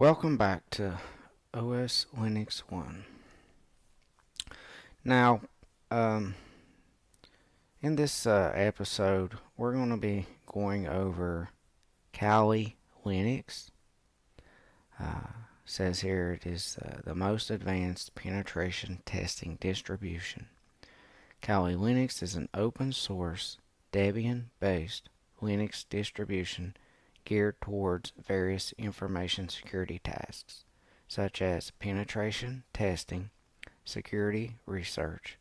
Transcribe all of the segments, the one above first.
Welcome back to OSLinux1. Now, um, in this episode, we're going to be going over Kali Linux. Says here it is the most advanced penetration testing distribution. Kali Linux is an open source Debian based Linux distribution geared towards various information security tasks, such as penetration testing, security research,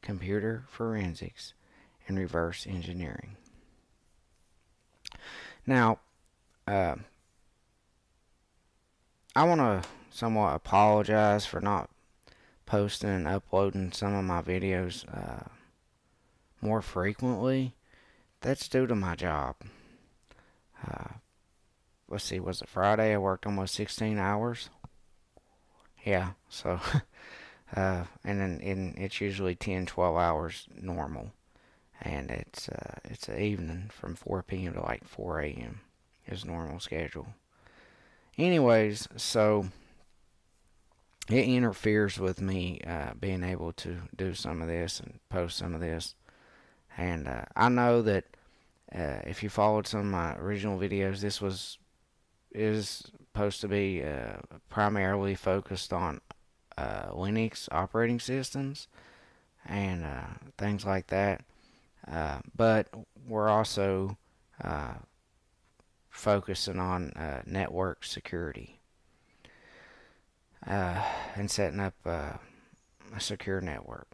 computer forensics, and reverse engineering. Now, uh, I want to somewhat apologize for not posting and uploading some of my videos more frequently. That's due to my job. Uh, let's see, was it Friday? I worked almost 16 hours. Yeah, so and then it's usually 10, 12 hours normal, and it's an evening from 4 p.m. to like 4 a.m. is normal schedule. Anyways, so it interferes with me being able to do some of this and post some of this, and I know that if you followed some of my original videos, this is supposed to be primarily focused on Linux operating systems and things like that. But we're also focusing on network security and setting up a secure network.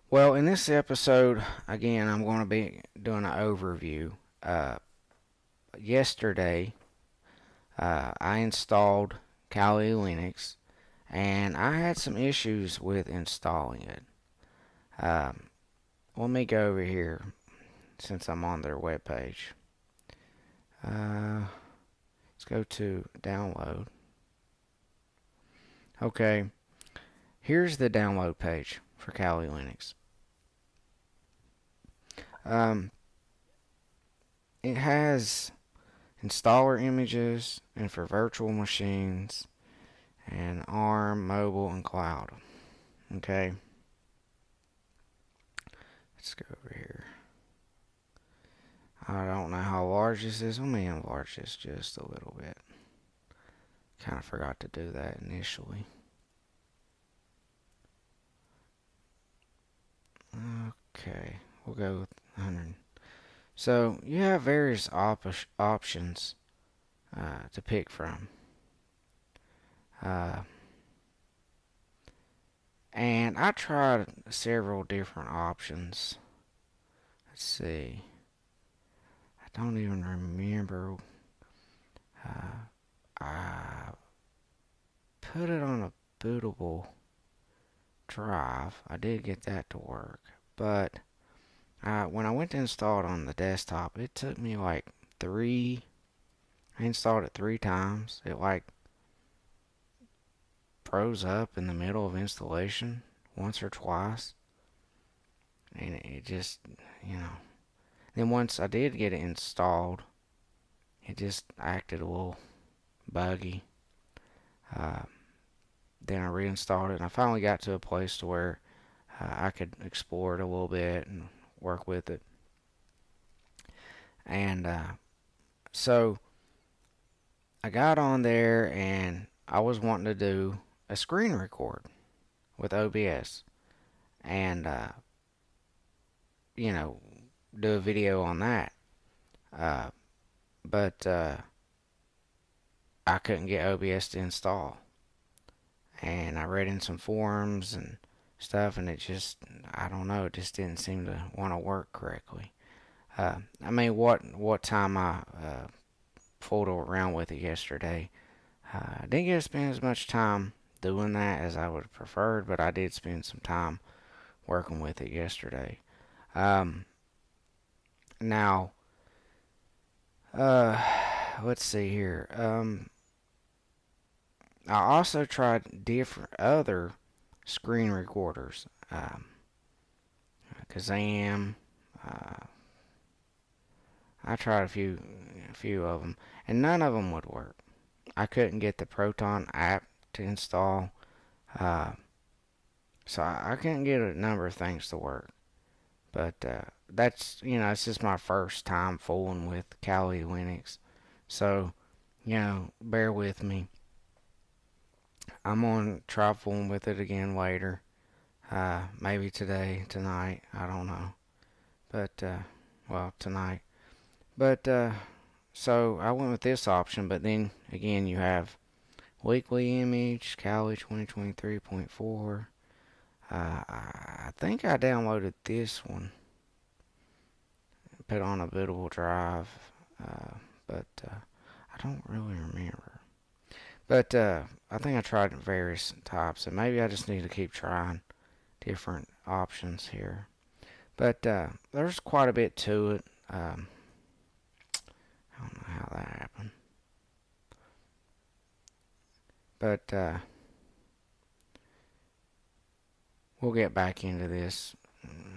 Well, in this episode, again, I'm going to be doing an overview. Yesterday, I installed Kali Linux, and I had some issues with installing it. Let me go over here since I'm on their webpage. Let's go to download. Okay, here's the download page for Kali Linux. It has installer images and for virtual machines and ARM, mobile, and cloud. Okay, let's go over here. I don't know how large this is. Let me enlarge this just a little bit. Kind of forgot to do that initially. Okay, we'll go with 100. So you have various options to pick from. And I tried several different options. Let's see. I don't even remember. I put it on a bootable drive. I did get that to work. But when I went to install it on the desktop, it took me like I installed it 3 times. It like froze up in the middle of installation once or twice. And it just, you know. Then once I did get it installed, it just acted a little buggy. Then I reinstalled it, and I finally got to a place to where I could explore it a little bit and work with it. And so I got on there, and I was wanting to do a screen record with OBS, and do a video on that. But I couldn't get OBS to install. And I read in some forums and stuff, and it just, I don't know, it just didn't seem to want to work correctly. What time I fooled around with it yesterday, I didn't get to spend as much time doing that as I would have preferred, but I did spend some time working with it yesterday. Now, let's see here. I also tried different other screen recorders. Kazam. I tried a few of them, and none of them would work. I couldn't get the Proton app to install, uh, so I couldn't get a number of things to work. But that's, it's just my first time fooling with Kali Linux. So, bear with me. I'm going to try fooling with it again later. Maybe today, tonight, I don't know. But, well, tonight. But, so I went with this option, but then again, you have weekly image, Kali 2023.4. I think I downloaded this one, put on a bootable drive, but I don't really remember. But I think I tried various types, and maybe I just need to keep trying different options here. But there's quite a bit to it. I don't know how that happened. But we'll get back into this.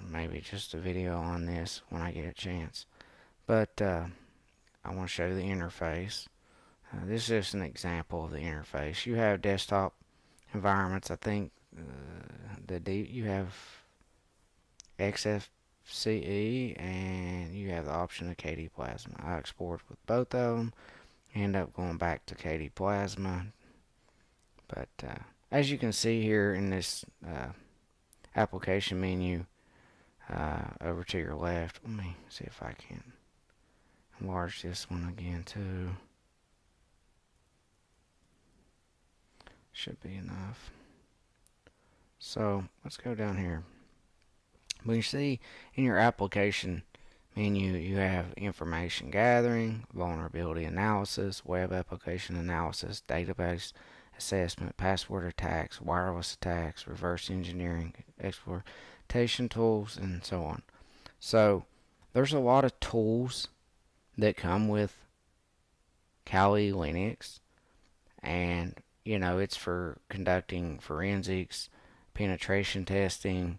Maybe just a video on this when I get a chance. But I want to show you the interface. This is just an example of the interface. You have desktop environments. I think you have XFCE and you have the option of KD Plasma. I export with both of them. End up going back to KD Plasma. But as you can see here in this application menu over to your left, let me see if I can enlarge this one again too. Should be enough. So let's go down here. When you see in your application menu, you have information gathering, vulnerability analysis, web application analysis, database assessment, password attacks, wireless attacks, reverse engineering, exploitation tools, and so on. So there's a lot of tools that come with Kali Linux, and it's for conducting forensics, penetration testing,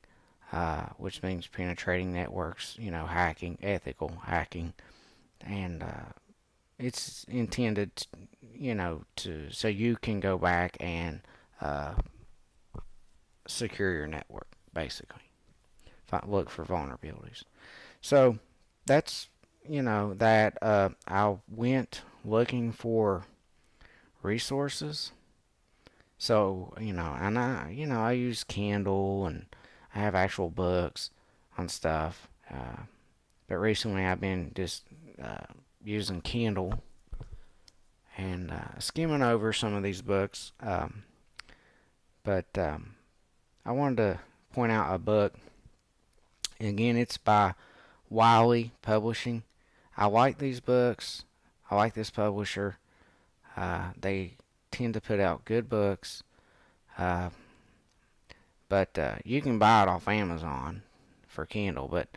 which means penetrating networks, hacking, ethical hacking, and it's intended, so you can go back and secure your network, basically. Look for vulnerabilities. So that's, that I went looking for resources. So, and I use Kindle and I have actual books on stuff. But recently I've been just using Kindle and skimming over some of these books. But I wanted to point out a book. Again, it's by Wiley Publishing. I like these books. I like this publisher. They tend to put out good books. But you can buy it off Amazon for Kindle. But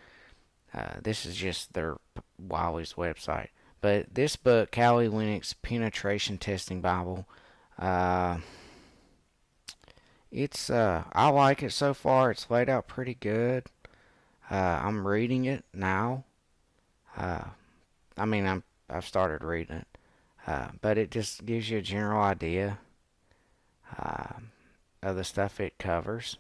this is just their Wiley's website. But this book, Kali Linux Penetration Testing Bible, it's I like it so far. It's laid out pretty good. I'm reading it now. I've started reading it, but it just gives you a general idea of the stuff it covers.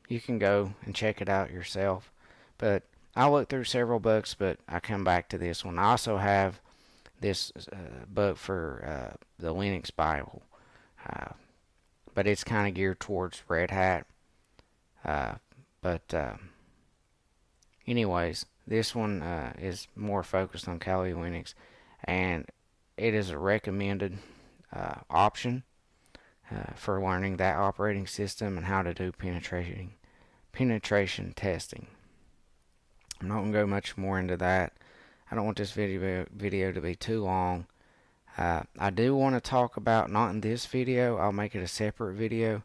You can go and check it out yourself, but I looked through several books, but I come back to this one. I also have this book for the Linux Bible, but it's kind of geared towards Red Hat. But anyways, this one is more focused on Kali Linux, and it is a recommended option for learning that operating system and how to do penetration testing. I'm not going to go much more into that. I don't want this video to be too long. I do want to talk about, not in this video, I'll make it a separate video,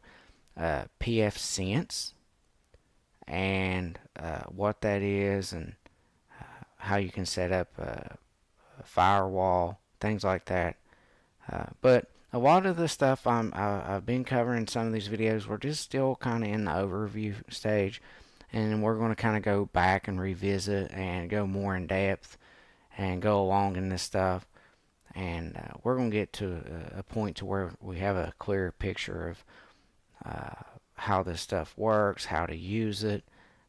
pfSense and what that is, and how you can set up a firewall, things like that. But a lot of the stuff I've been covering in some of these videos, we're just still kind of in the overview stage, and we're going to kind of go back and revisit and go more in depth and go along in this stuff. And we're going to get to a point to where we have a clear picture of how this stuff works, how to use it,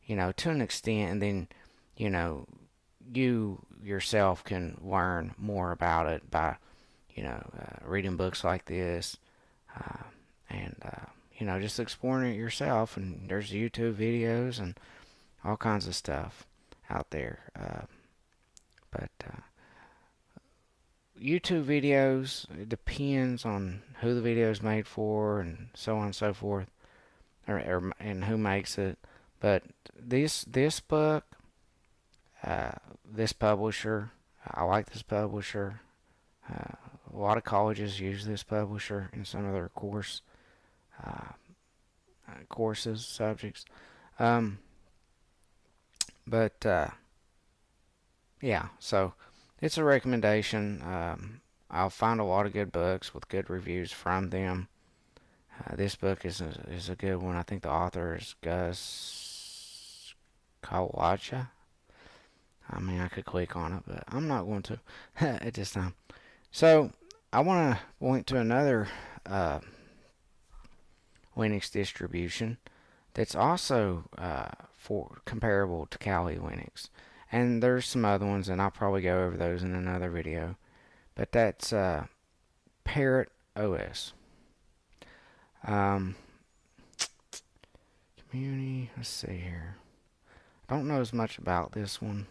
to an extent, and then, you know, you yourself can learn more about it by, reading books like this, uh, and just exploring it yourself. And there's YouTube videos and all kinds of stuff out there. But YouTube videos, it depends on who the video is made for and so on and so forth, and who makes it. But this book, this publisher, I like this publisher. A lot of colleges use this publisher in some of their uh, courses, subjects. Um, but yeah, so it's a recommendation. I'll find a lot of good books with good reviews from them. This book is a good one. I think the author is Gus Kawaja. I mean, I could click on it, but I'm not going to at this time. So I want to point to another uh, Linux distribution that's also for comparable to Kali Linux. And there's some other ones, and I'll probably go over those in another video. But that's Parrot OS. Um, community, let's see here. I don't know as much about this one,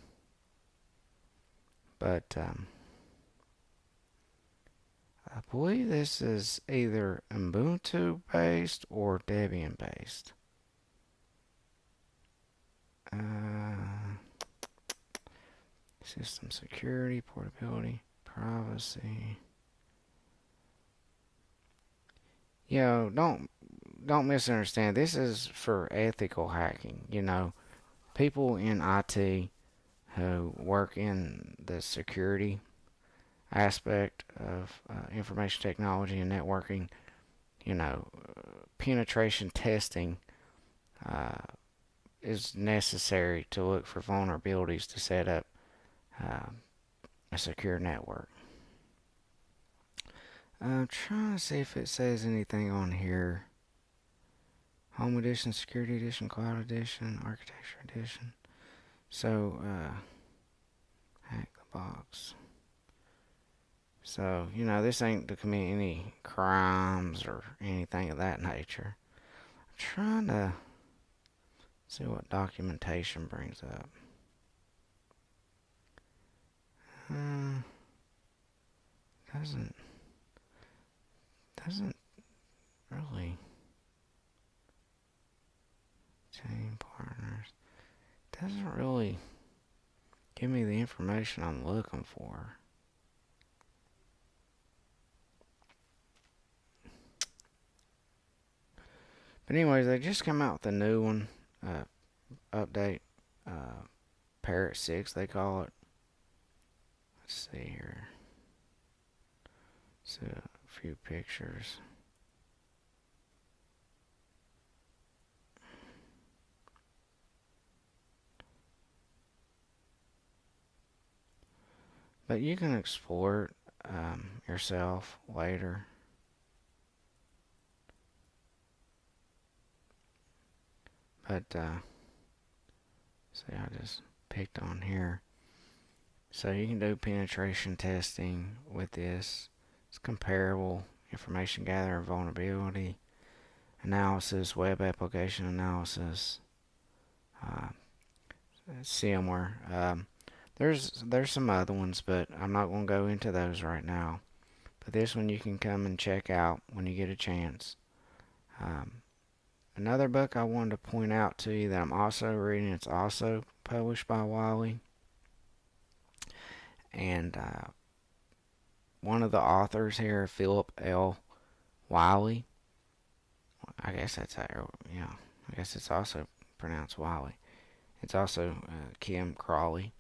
but I believe this is either Ubuntu based or Debian based. System security, portability, privacy. Don't misunderstand. This is for ethical hacking. People in IT who work in the security aspect of information technology and networking, penetration testing is necessary to look for vulnerabilities to set up a secure network. I'm trying to see if it says anything on here. Home Edition, Security Edition, Cloud Edition, Architecture Edition. So, hack the box. So, this ain't to commit any crimes or anything of that nature. I'm trying to see what documentation brings up. Doesn't really. Team partners. Doesn't really give me the information I'm looking for. But anyways, they just come out with a new one, update, Parrot 6 they call it. Let's see here. So a few pictures. But you can explore it yourself later. But see, I just picked on here. So you can do penetration testing with this. It's comparable information gathering, vulnerability analysis, web application analysis, SIEMware. There's some other ones, but I'm not going to go into those right now. But this one you can come and check out when you get a chance. Another book I wanted to point out to you that I'm also reading, it's also published by Wiley. And one of the authors here, Philip L. Wiley, I guess that's how, yeah, I guess it's also pronounced Wiley. It's also Kim Crawley.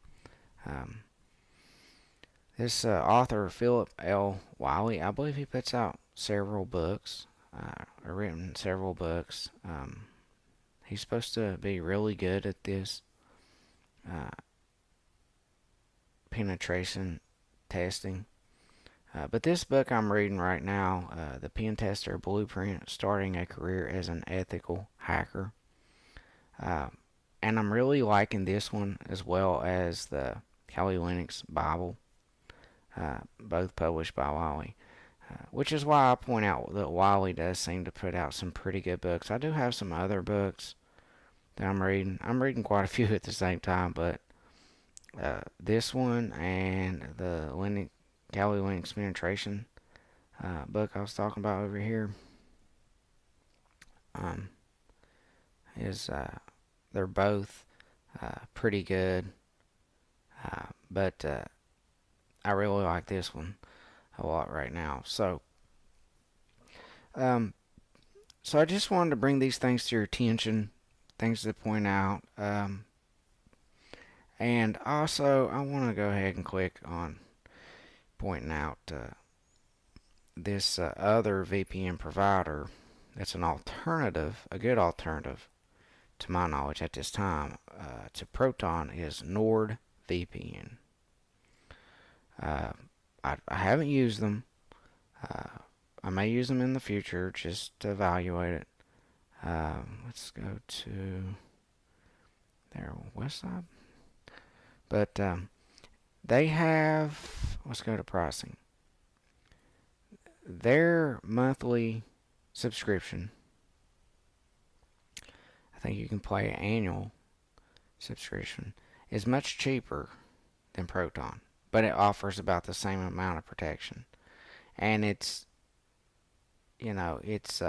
This author, Philip L. Wiley, I believe he puts out several books, or written several books. He's supposed to be really good at this penetration testing. But this book I'm reading right now, The Pen Tester Blueprint, Starting a Career as an Ethical Hacker. Uh, and I'm really liking this one as well as the Kali Linux Bible, both published by Wiley. Which is why I point out that Wiley does seem to put out some pretty good books. I do have some other books that I'm reading. I'm reading quite a few at the same time, but this one and the Kali Linux penetration book I was talking about over here um, is they're both pretty good, but I really like this one a lot right now. Um, so I just wanted to bring these things to your attention, things to point out, and also I want to go ahead and click on pointing out this other VPN provider that's an alternative, a good alternative to my knowledge at this time to Proton is NordVPN. I haven't used them. I may use them in the future just to evaluate it. Let's go to their website. But they have, let's go to pricing. Their monthly subscription, I think you can pay an annual subscription, is much cheaper than Proton, but it offers about the same amount of protection. And it's, you know, it's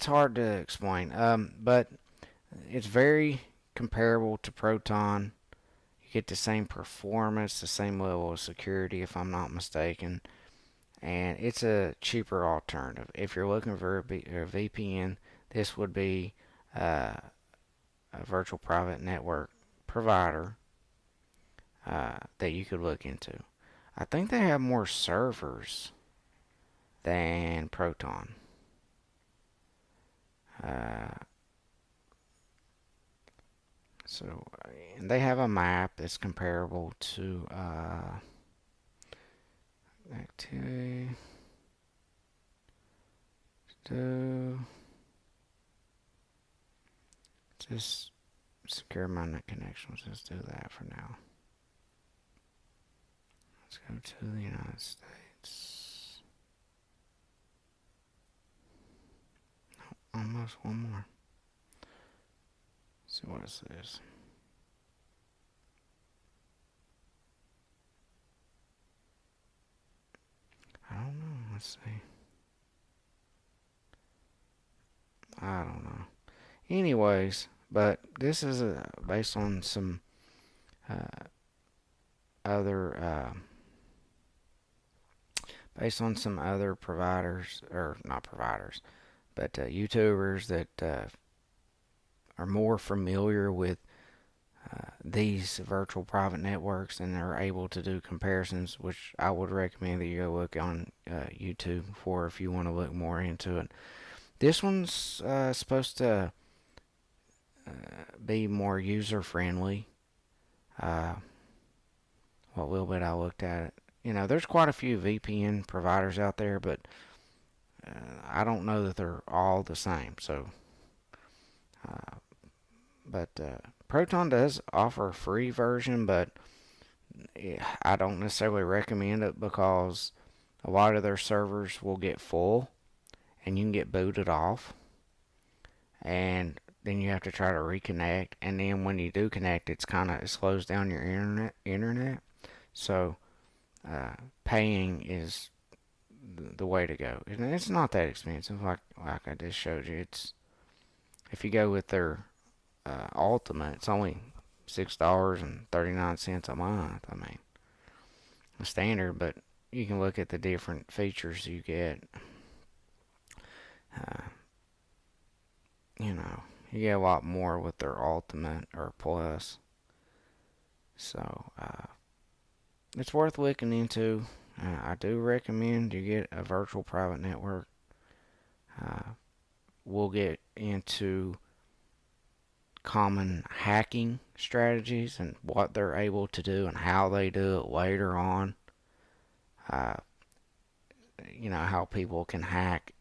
hard to explain. But it's very comparable to Proton. You get the same performance, the same level of security, if I'm not mistaken. And it's a cheaper alternative. If you're looking for a VPN, this would be a virtual private network provider that you could look into. I think they have more servers than Proton. So, and they have a map that's comparable to activity. Just secure my net connection. Let's just do that for now. Let's go to the United States. Almost one more. Let's see what it says. I don't know. Let's see. I don't know. Anyways, but this is based on some other providers, or not providers, but YouTubers that are more familiar with these virtual private networks and are able to do comparisons, which I would recommend that you go look on YouTube for if you want to look more into it. This one's supposed to be more user friendly. What little bit I looked at it, there's quite a few VPN providers out there, but I don't know that they're all the same. So, but Proton does offer a free version, but I don't necessarily recommend it because a lot of their servers will get full and you can get booted off, and then you have to try to reconnect, and then when you do connect, it slows down your internet. So paying is the way to go, and it's not that expensive. Like I just showed you, if you go with their Ultimate, it's only $6.39 a month. I mean, a standard, but you can look at the different features you get. You get a lot more with their Ultimate or Plus. So, it's worth looking into. I do recommend you get a virtual private network. We'll get into common hacking strategies and what they're able to do and how they do it later on. Uh, how people can hack,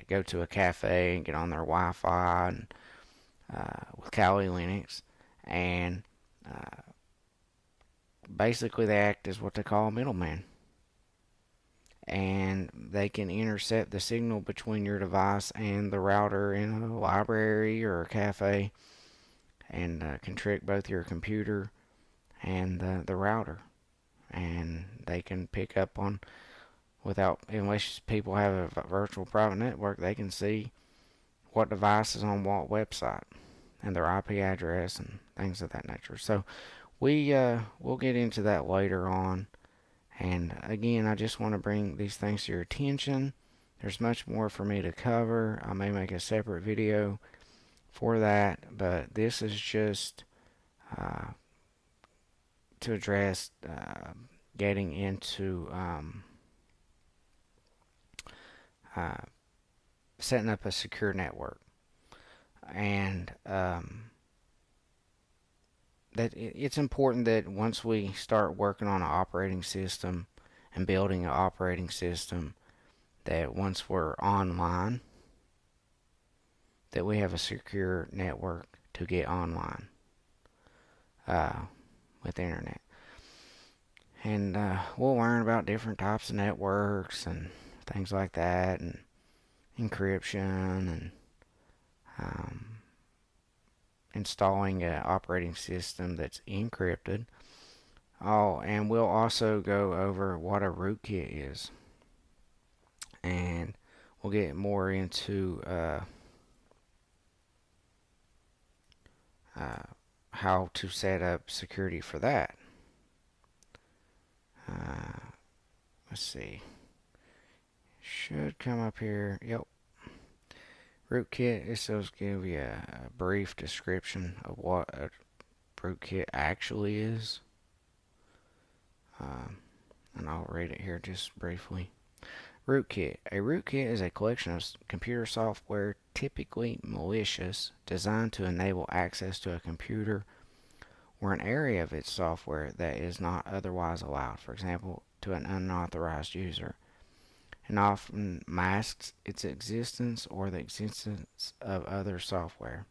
go to a cafe and get on their Wi-Fi and, with Kali Linux, and basically they act as what they call a middleman, and they can intercept the signal between your device and the router in a library or a cafe, and can trick both your computer and the router, and they can pick up on, without, unless people have a virtual private network, they can see what device is on what website and their IP address and things of that nature. So we'll get into that later on. And again, I just want to bring these things to your attention. There's much more for me to cover. I may make a separate video for that, but this is just to address getting into setting up a secure network. And that it's important that once we start working on an operating system and building an operating system, that once we're online, that we have a secure network to get online with the internet. And we'll learn about different types of networks and things like that, and encryption, and installing an operating system that's encrypted. Oh, and we'll also go over what a rootkit is, and we'll get more into how to set up security for that. Let's see. Should come up here. Yep. Rootkit. This will give you a brief description of what a rootkit actually is. And I'll read it here just briefly. Rootkit. A rootkit is a collection of computer software, typically malicious, designed to enable access to a computer or an area of its software that is not otherwise allowed, for example, to an unauthorized user, and often masks its existence or the existence of other software.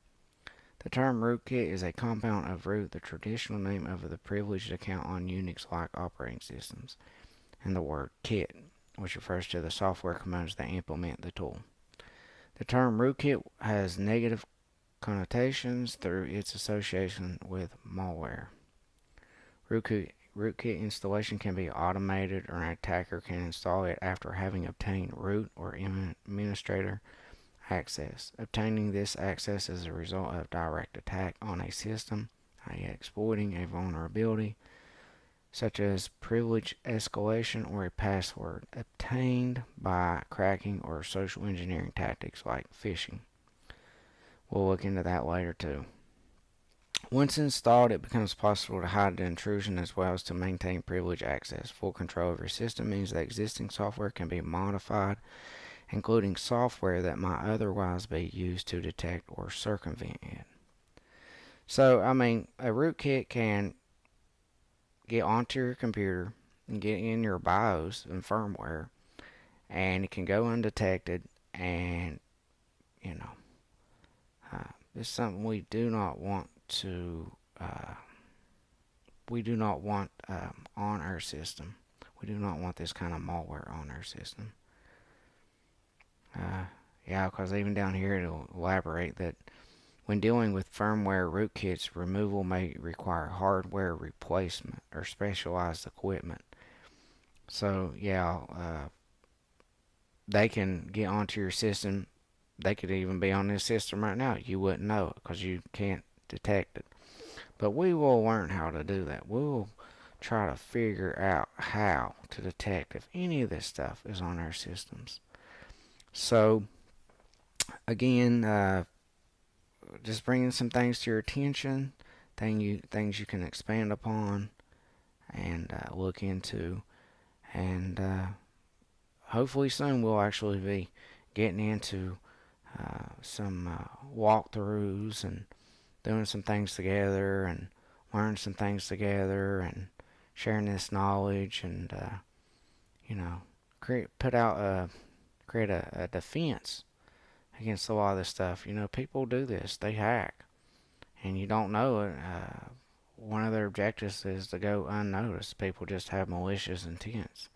The term rootkit is a compound of root, the traditional name of the privileged account on Unix-like operating systems, and the word kit, which refers to the software components that implement the tool. The term rootkit has negative connotations through its association with malware. Rootkit installation can be automated, or an attacker can install it after having obtained root or administrator access. Obtaining this access is a result of direct attack on a system, i.e. exploiting a vulnerability, such as privilege escalation or a password, obtained by cracking or social engineering tactics like phishing. We'll look into that later too. Once installed, it becomes possible to hide the intrusion as well as to maintain privilege access. Full control of your system means that existing software can be modified, including software that might otherwise be used to detect or circumvent it. So, a rootkit can get onto your computer and get in your BIOS and firmware, and it can go undetected, and this is something we do not want on our system. We do not want this kind of malware on our system. Because even down here it'll elaborate that when dealing with firmware rootkits, removal may require hardware replacement or specialized equipment. So they can get onto your system. They could even be on this system right now. You wouldn't know it because you can't detect it. But we will learn how to do that. We'll try to figure out how to detect if any of this stuff is on our systems. So, again, just bringing some things to your attention, things you can expand upon and look into. And hopefully soon we'll actually be getting into some walkthroughs and doing some things together and learning some things together and sharing this knowledge and you know create a defense against a lot of this stuff. People do this. They hack, and you don't know it. One of their objectives is to go unnoticed. People just have malicious intents.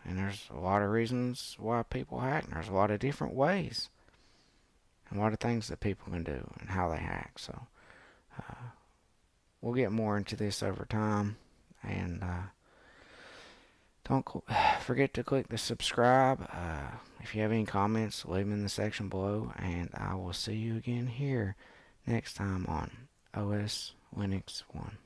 And there's a lot of reasons why people hack. And there's a lot of different ways. And a lot of things that people can do and how they hack. So we'll get more into this over time. And don't forget to click the subscribe. If you have any comments, leave them in the section below. And I will see you again here next time on OS Linux 1.